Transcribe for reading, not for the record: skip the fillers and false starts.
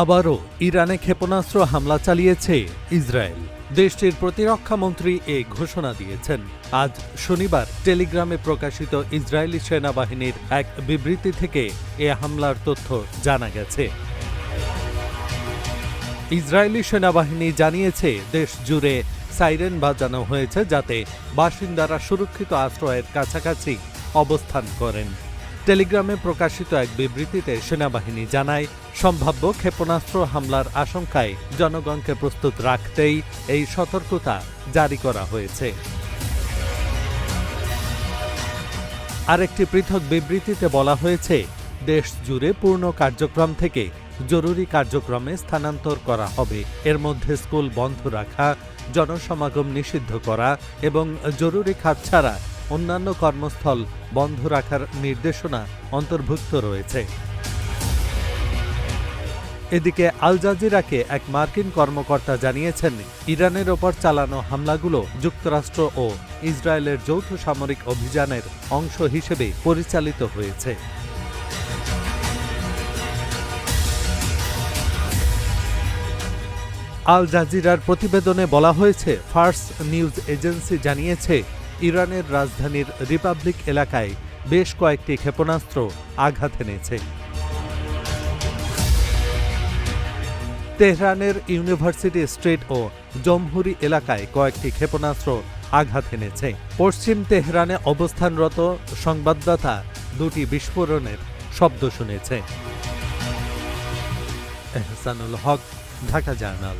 আবারও ইরানে ক্ষেপণাস্ত্র হামলা চালিয়েছে ইসরায়েল। দেশটির প্রতিরক্ষা মন্ত্রী এ ঘোষণা দিয়েছেন। আজ শনিবার টেলিগ্রামে প্রকাশিত ইসরায়েলি সেনাবাহিনীর এক বিবৃতি থেকে এ হামলার তথ্য জানা গেছে। ইসরায়েলি সেনাবাহিনী জানিয়েছে, দেশ জুড়ে সাইরেন বাজানো হয়েছে যাতে বাসিন্দারা সুরক্ষিত আশ্রয়ের কাছাকাছি অবস্থান করেন। টেলিগ্রামে প্রকাশিত এক বিবৃতিতে সেনাবাহিনী জানায়, সম্ভাব্য ক্ষেপণাস্ত্র হামলার আশঙ্কায় জনগণকে প্রস্তুত রাখতেই এই সতর্কতা জারি করা হয়েছে। আরেকটি পৃথক বিবৃতিতে বলা হয়েছে, দেশ জুড়ে পূর্ণ কার্যক্রম থেকে জরুরি কার্যক্রমে স্থানান্তর করা হবে। এর মধ্যে স্কুল বন্ধ রাখা, জনসমাগম নিষিদ্ধ করা এবং জরুরি খাত ছাড়া অন্যান্য কর্মস্থল বন্ধ রাখার নির্দেশনা অন্তর্ভুক্ত রয়েছে। এদিকে আল জাজিরাকে এক মার্কিন কর্মকর্তা জানিয়েছেন, ইরানের ওপর চালানো হামলাগুলো যুক্তরাষ্ট্র ও ইসরায়েলের যৌথ সামরিক অভিযানের অংশ হিসেবে পরিচালিত হয়েছে। আল জাজিরার প্রতিবেদনে বলা হয়েছে, ফার্স নিউজ এজেন্সি জানিয়েছে, ইরানের রাজধানীর রিপাবলিক এলাকায় বেশ কয়েকটি ক্ষেপণাস্ত্র আঘাত এনেছে। তেহরানের ইউনিভার্সিটি স্ট্রিট ও জমহুরি এলাকায় কয়েকটি ক্ষেপণাস্ত্র আঘাত এনেছে। পশ্চিম তেহরানে অবস্থানরত সংবাদদাতা দুটি বিস্ফোরণের শব্দ শুনেছে। এহসানুল হক, ঢাকা জার্নাল।